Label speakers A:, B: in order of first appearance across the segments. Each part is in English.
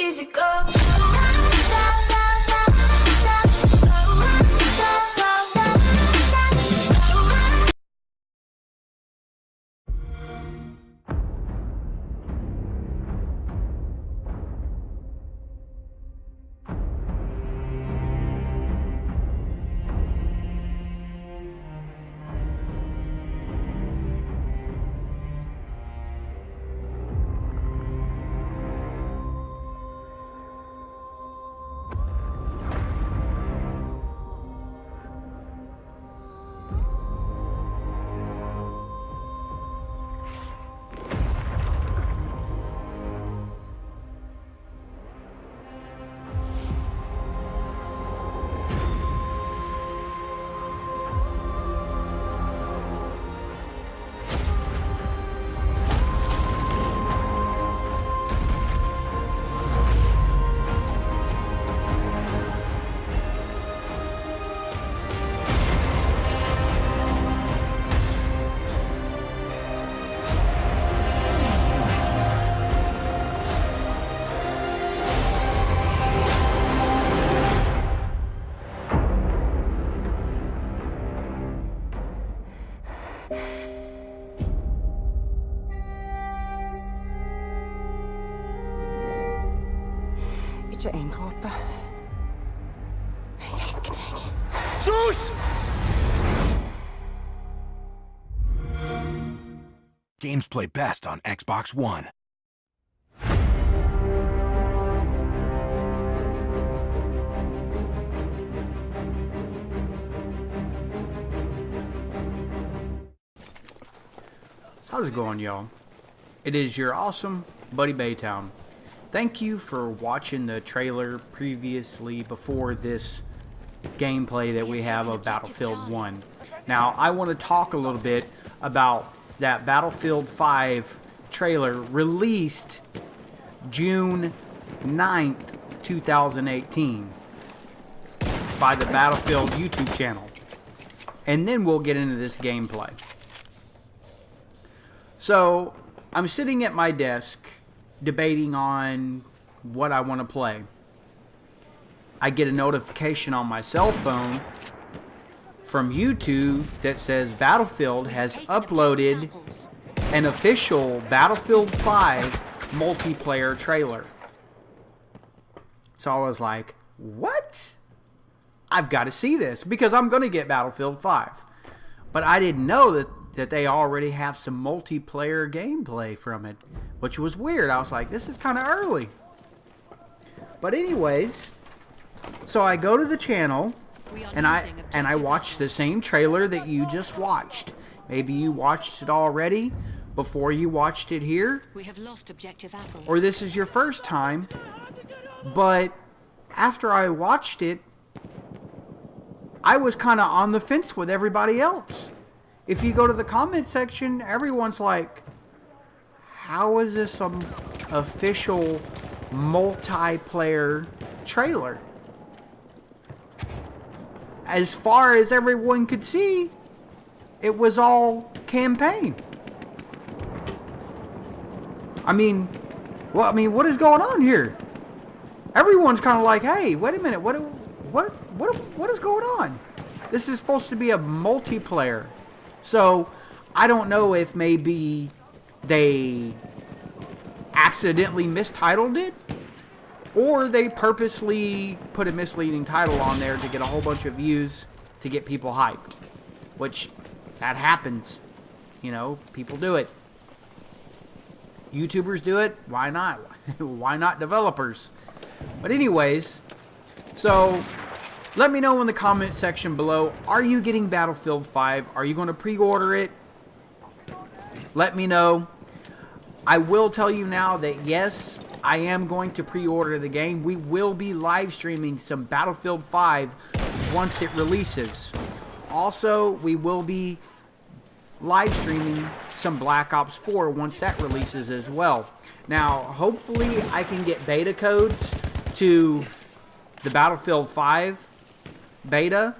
A: easy go.
B: Ikke en dråpe. Jeg elsker deg.
C: Sus! Games play best on Xbox One.
D: How's it going, y'all? It is your awesome buddy Baytown. Thank you for watching the trailer previously before this gameplay that we have of Battlefield 1. Now, I want to talk a little bit about that Battlefield 5 trailer released June 9th, 2018 by the Battlefield YouTube channel. And then we'll get into this gameplay. So, I'm sitting at my desk debating on what I want to play. I get a notification on my cell phone from YouTube that says Battlefield has uploaded an official Battlefield 5 multiplayer trailer. So I was like, what? I've got to see this because I'm going to get Battlefield 5. But I didn't know that they already have some multiplayer gameplay from it, which was weird. I was like, this is kind of early. But anyways, so I go to the channel and I watch the same trailer that you just watched. Maybe you watched it already before you watched it here.
A: We have lost objective Apple.
D: Or this is your first time. But after I watched it, I was kind of on the fence with everybody else. If you go to the comment section, everyone's like, how is this some official multiplayer trailer? As far as everyone could see, it was all campaign. I mean, what is going on here? Everyone's kind of like, hey, wait a minute, what is going on? This is supposed to be a multiplayer. So, I don't know if maybe they accidentally mistitled it, or they purposely put a misleading title on there to get a whole bunch of views to get people hyped. Which, that happens. You know, people do it. YouTubers do it. Why not? Why not developers? But anyways, so let me know in the comment section below, are you getting Battlefield 5? Are you going to pre-order it? Let me know. I will tell you now that yes, I am going to pre-order the game. We will be live streaming some Battlefield 5 once it releases. Also, we will be live streaming some Black Ops 4 once that releases as well. Now, hopefully I can get beta codes to the Battlefield 5 beta.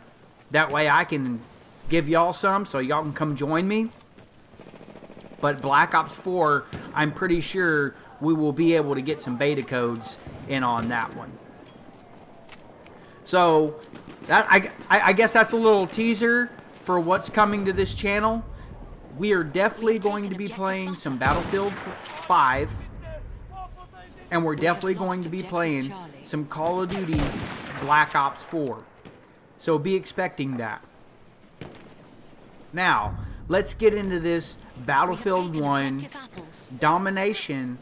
D: That way I can give y'all some so y'all can come join me. But Black Ops 4, I'm pretty sure we will be able to get some beta codes in on that one. So that I guess that's a little teaser for what's coming to this channel. We are definitely going to be playing some Battlefield 5, and we're definitely going to be playing some Call of Duty Black Ops 4. So be expecting that. Now, let's get into this Battlefield 1 domination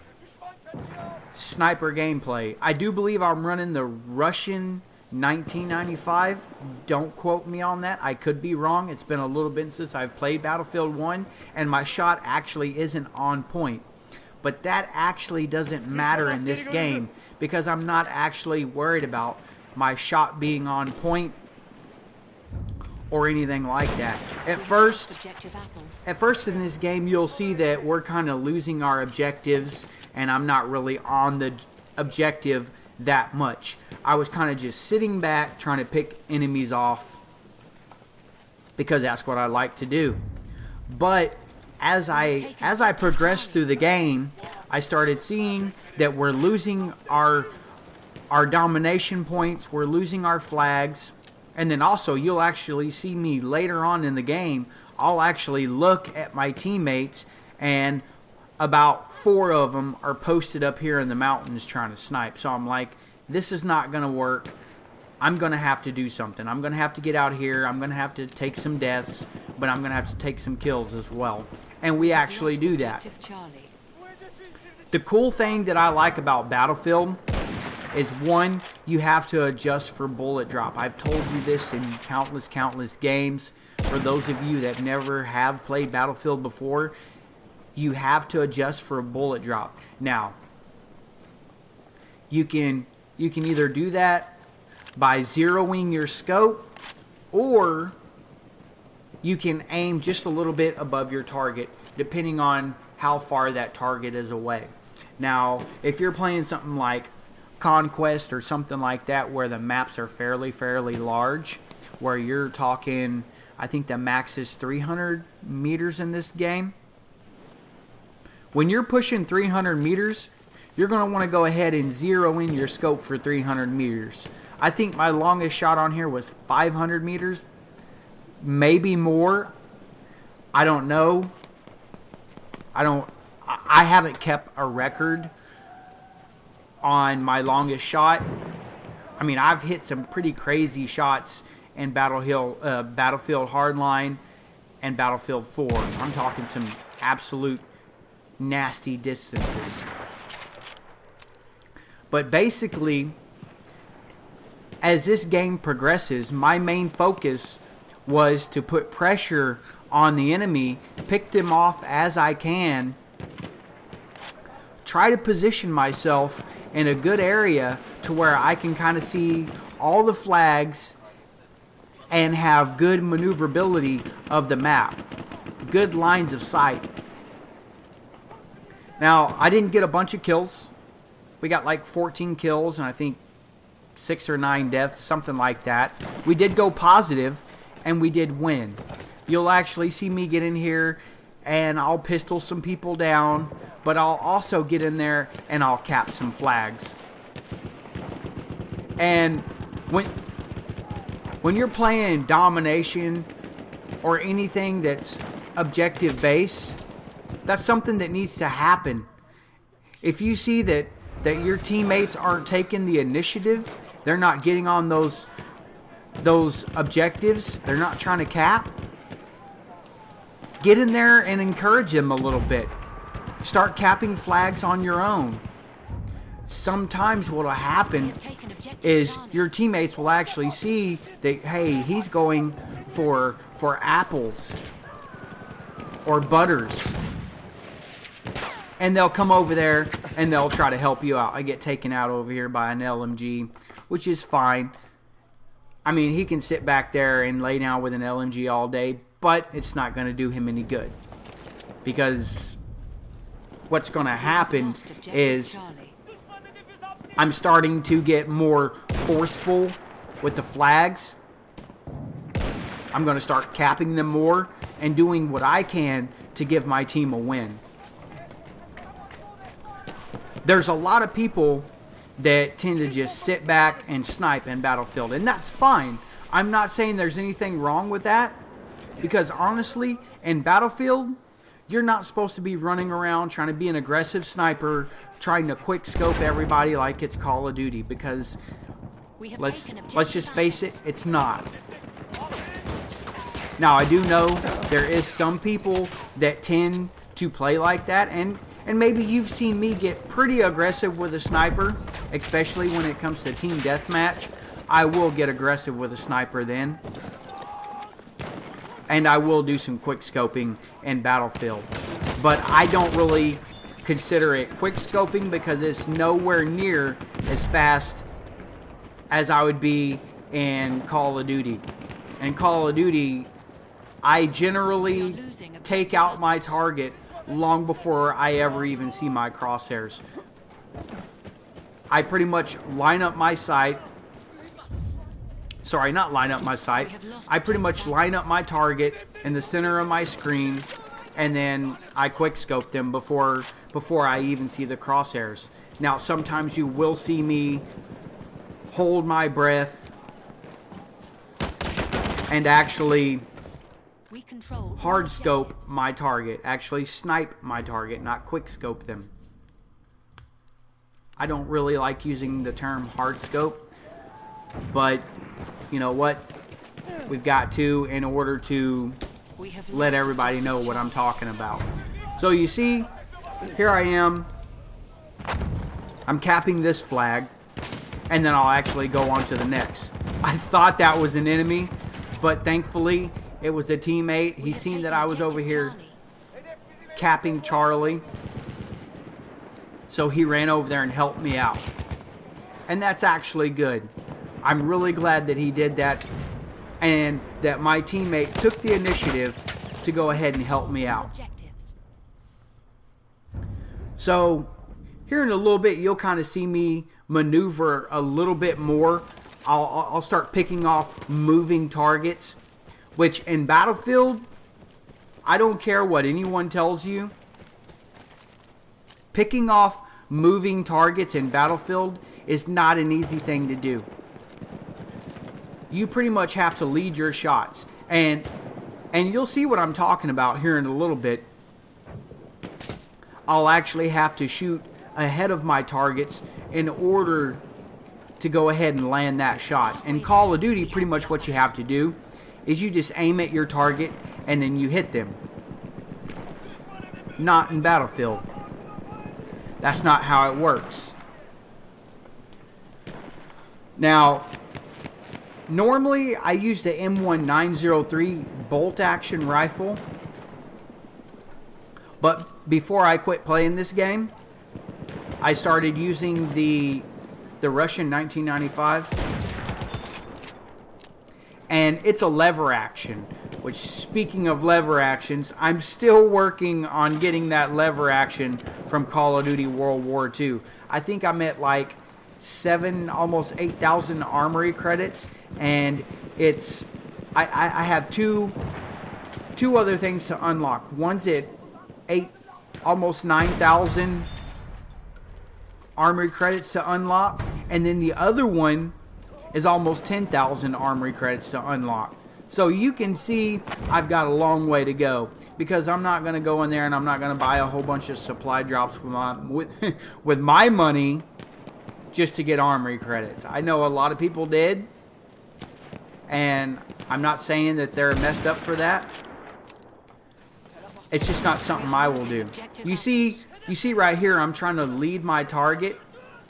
D: sniper gameplay. I do believe I'm running the Russian 1995. Don't quote me on that. I could be wrong. It's been a little bit since I've played Battlefield 1, and my shot actually isn't on point. But that actually doesn't matter in this game because I'm not actually worried about my shot being on point or anything like that. At first in this game, you'll see that we're kind of losing our objectives, and I'm not really on the objective that much. I was kind of just sitting back trying to pick enemies off because that's what I like to do. But as I progressed through the game, I started seeing that we're losing our domination points, we're losing our flags, and then also you'll actually see me later on in the game, I'll actually look at my teammates, and about 4 of them are posted up here in the mountains trying to snipe. So I'm like, this is not going to work. I'm going to have to do something. I'm going to have to get out here. I'm going to have to take some deaths, but I'm going to have to take some kills as well. And we actually do that. The cool thing that I like about Battlefield is, one, you have to adjust for bullet drop. I've told you this in countless games. For those of you that never have played Battlefield before, you have to adjust for a bullet drop. Now, you can either do that by zeroing your scope, or you can aim just a little bit above your target, depending on how far that target is away. Now, if you're playing something like Conquest or something like that, where the maps are fairly large, where you're talking, I think the max is 300 meters in this game. When you're pushing 300 meters, you're going to want to go ahead and zero in your scope for 300 meters. I think my longest shot on here was 500 meters, maybe more. I don't know. I haven't kept a record on my longest shot. I mean, I've hit some pretty crazy shots in Battlefield Hardline and Battlefield 4. I'm talking some absolute nasty distances. But basically, as this game progresses, my main focus was to put pressure on the enemy, pick them off as I can, try to position myself in a good area to where I can kind of see all the flags and have good maneuverability of the map, good lines of sight. Now, I didn't get a bunch of kills. We got like 14 kills and I think 6 or 9 deaths, something like that. We did go positive and we did win. You'll actually see me get in here and I'll pistol some people down, but I'll also get in there and I'll cap some flags. And when you're playing domination or anything that's objective based, that's something that needs to happen. If you see that your teammates aren't taking the initiative, they're not getting on those objectives, they're not trying to cap, get in there and encourage them a little bit. Start capping flags on your own. Sometimes what will happen is your teammates will actually see that, hey, he's going for apples or butters. And they'll come over there and they'll try to help you out. I get taken out over here by an LMG, which is fine. I mean, he can sit back there and lay down with an LMG all day, but it's not going to do him any good. Because what's going to happen is I'm starting to get more forceful with the flags. I'm going to start capping them more and doing what I can to give my team a win. There's a lot of people that tend to just sit back and snipe in Battlefield, and that's fine. I'm not saying there's anything wrong with that, because honestly, in Battlefield, you're not supposed to be running around trying to be an aggressive sniper, trying to quick scope everybody like it's Call of Duty, because let's just face it, it's not. Now, I do know there is some people that tend to play like that, and maybe you've seen me get pretty aggressive with a sniper, especially when it comes to team deathmatch. I will get aggressive with a sniper then. And I will do some quick scoping in Battlefield. But I don't really consider it quick scoping because it's nowhere near as fast as I would be in Call of Duty. In Call of Duty, I generally take out my target long before I ever even see my crosshairs. I pretty much line up my sight. Sorry, not line up my sight. I pretty much line up my target in the center of my screen, and then I quick scope them before I even see the crosshairs. Now, sometimes you will see me hold my breath and actually hard scope my target, actually snipe my target, not quick scope them. I don't really like using the term hard scope, but you know what? We've got to, in order to let everybody know what I'm talking about. So you see, here I am. I'm capping this flag, and then I'll actually go on to the next. I thought that was an enemy, but thankfully it was a teammate. He seen that I was over here capping Charlie, so he ran over there and helped me out. And that's actually good. I'm really glad that he did that, and that my teammate took the initiative to go ahead and help me out. So here in a little bit, you'll kind of see me maneuver a little bit more. I'll start picking off moving targets, which in Battlefield, I don't care what anyone tells you. Picking off moving targets in Battlefield is not an easy thing to do. You pretty much have to lead your shots, and you'll see what I'm talking about here in a little bit. I'll actually have to shoot ahead of my targets in order to go ahead and land that shot. In Call of Duty, pretty much what you have to do is you just aim at your target and then you hit them. Not in Battlefield. That's not how it works. Now, normally I use the M1903 bolt action rifle, but before I quit playing this game, I started using the Russian 1995, and it's a lever action, which, speaking of lever actions, I'm still working on getting that lever action from Call of Duty World War II. I think I'm at like 7, almost 8,000 armory credits, and it's I have two other things to unlock. One's at almost 9,000 armory credits to unlock, and then the other one is almost 10,000 armory credits to unlock. So you can see I've got a long way to go, because I'm not going to go in there and I'm not going to buy a whole bunch of supply drops with my money just to get armory credits. I know a lot of people did, and I'm not saying that they're messed up for that. It's just not something I will do. You see right here, I'm trying to lead my target.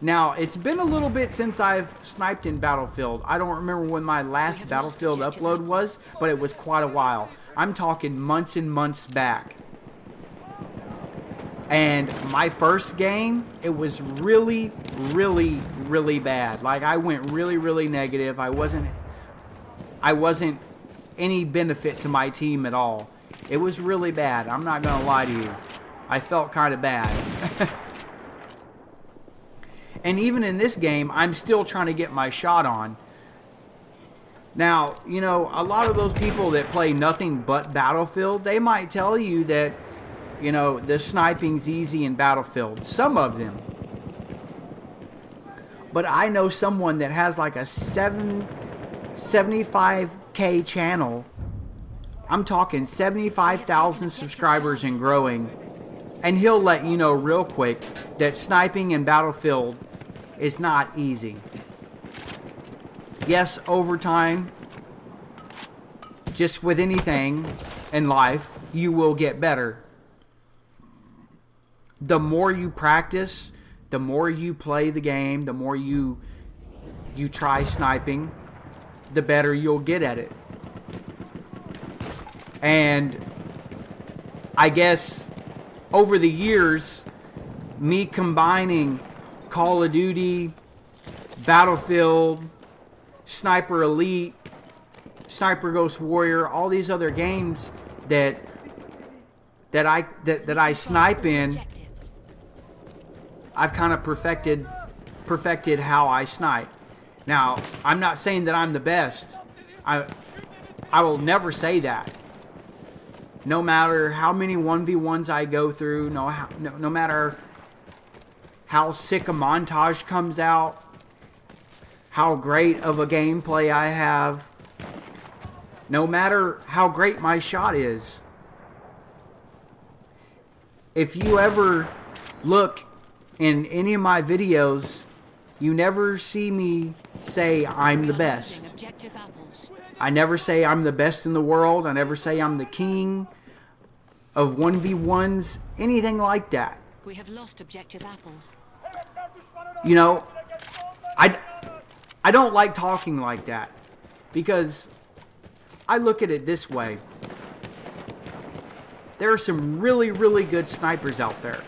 D: Now, it's been a little bit since I've sniped in Battlefield. I don't remember when my last Battlefield upload was, but it was quite a while. I'm talking months and months back. And my first game, it was really, really, really bad. Like, I went really, really negative. I wasn't any benefit to my team at all. It was really bad. I'm not going to lie to you. I felt kind of bad. And even in this game, I'm still trying to get my shot on. Now, you know, a lot of those people that play nothing but Battlefield, they might tell you that, you know, the sniping's easy in Battlefield. Some of them. But I know someone that has like a 75K channel. I'm talking 75,000 subscribers and growing. And he'll let you know real quick that sniping in Battlefield is not easy. Yes, over time, just with anything in life, you will get better. The more you practice, the more you play the game, the more you try sniping, the better you'll get at it. And I guess over the years, me combining Call of Duty, Battlefield, Sniper Elite, Sniper Ghost Warrior, all these other games that I snipe in, I've kind of perfected how I snipe. Now, I'm not saying that I'm the best. I will never say that. No matter how many 1v1s I go through, no matter how sick a montage comes out, how great of a gameplay I have, no matter how great my shot is. If you ever look in any of my videos, you never see me say I'm the best. I never say I'm the best in the world. I never say I'm the king of 1v1s, anything like that.
A: We have lost objective apples.
D: You know, I don't like talking like that because I look at it this way. There are some really, really good snipers out there.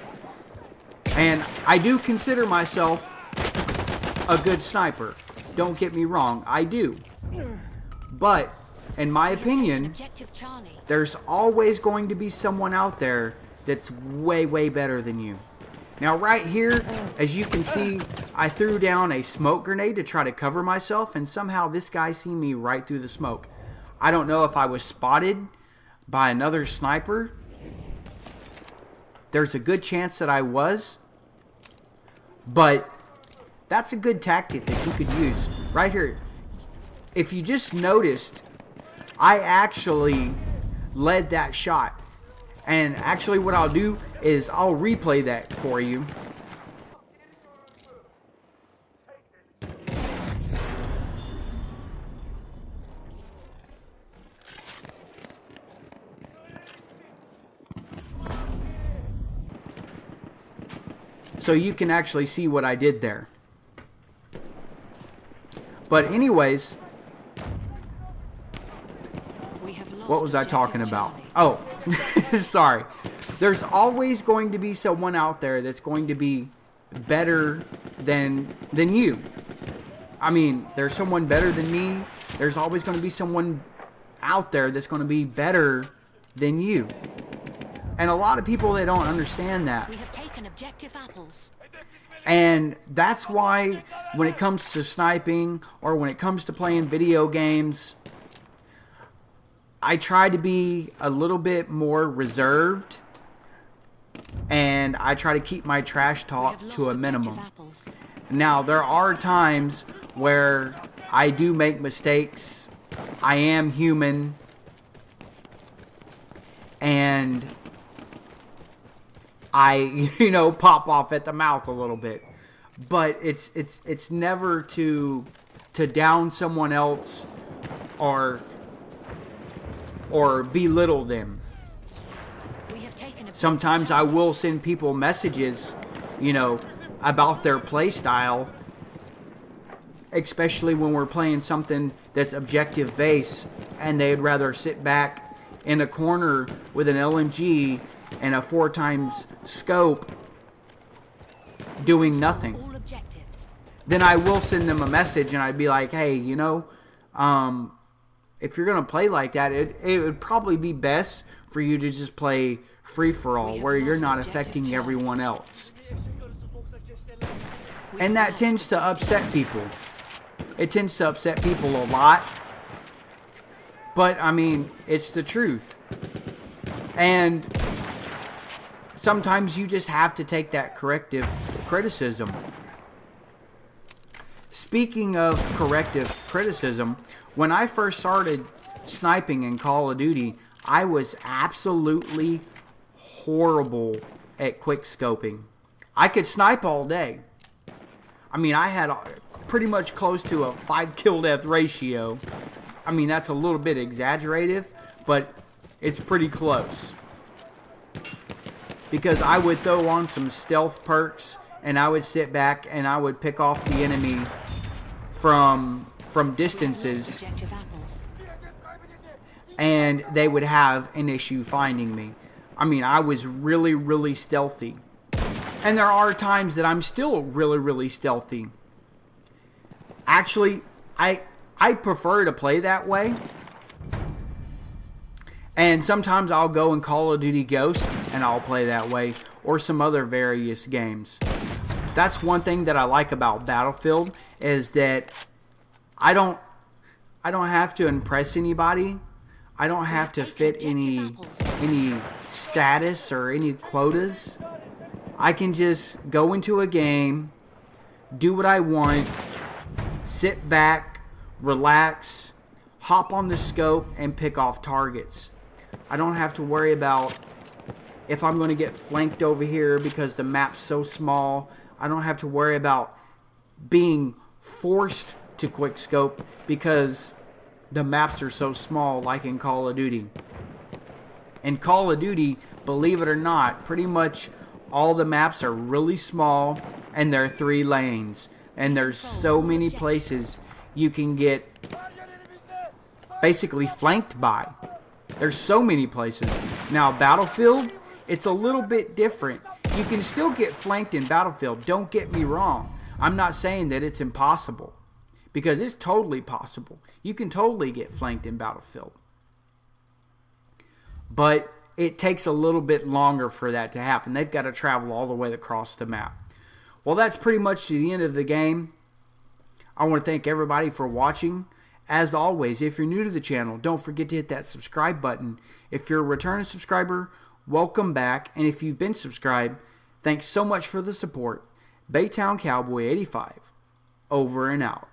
D: And I do consider myself a good sniper. Don't get me wrong, I do. But, in my opinion, there's always going to be someone out there that's way, way better than you. Now, right here, as you can see, I threw down a smoke grenade to try to cover myself, and somehow this guy seen me right through the smoke. I don't know if I was spotted by another sniper. There's a good chance that I was, but that's a good tactic that you could use. Right here, if you just noticed, I actually led that shot. And actually what I'll do is I'll replay that for you. So you can actually see what I did there. But anyways, what was I talking about? Oh, sorry. There's always going to be someone out there that's going to be better than you. I mean, there's someone better than me. There's always going to be someone out there that's going to be better than you. And a lot of people, they don't understand that.
A: We have taken objective apples.
D: And that's why when it comes to sniping or when it comes to playing video games, I try to be a little bit more reserved, and I try to keep my trash talk to a minimum. Now, there are times where I do make mistakes. I am human, and I, pop off at the mouth a little bit. But it's never to down someone else or belittle them. Sometimes I will send people messages, about their play style, especially when we're playing something that's objective based, and they'd rather sit back in a corner with an LMG and a 4x scope doing nothing. Then I will send them a message and I'd be like, hey, if you're going to play like that, it would probably be best for you to just play free-for-all where you're not affecting everyone else. And that tends to upset people. It tends to upset people a lot. But, I mean, it's the truth. And sometimes you just have to take that corrective criticism. speaking of corrective criticism, when I first started sniping in Call of Duty, I was absolutely horrible at quick scoping. I could snipe all day. I mean, I had pretty much close to a 5 kill death ratio. I mean, that's a little bit exaggerative, but it's pretty close. Because I would throw on some stealth perks and I would sit back and I would pick off the enemy from distances,
A: Objective apples.
D: and they would have an issue finding me. I mean, I was really, really stealthy. And there are times that I'm still really, really stealthy. Actually, I prefer to play that way. And sometimes I'll go in Call of Duty Ghost and I'll play that way, or some other various games. That's one thing that I like about Battlefield, is that I don't have to impress anybody. I don't have to fit any status or any quotas. I can just go into a game, do what I want, sit back, relax, hop on the scope, and pick off targets. I don't have to worry about if I'm going to get flanked over here because the map's so small. I don't have to worry about being forced to quick scope because the maps are so small, like in Call of Duty. In Call of Duty, believe it or not, pretty much all the maps are really small, and they're 3 lanes. And there's so many places you can get basically flanked by. There's so many places. Now, Battlefield, it's a little bit different. You can still get flanked in Battlefield, don't get me wrong. I'm not saying that it's impossible, because it's totally possible. You can totally get flanked in Battlefield. But it takes a little bit longer for that to happen. They've got to travel all the way across the map. Well, that's pretty much the end of the game. I want to thank everybody for watching. As always, if you're new to the channel, don't forget to hit that subscribe button. If you're a returning subscriber, welcome back. And if you've been subscribed, thanks so much for the support. Baytown Cowboy 85, over and out.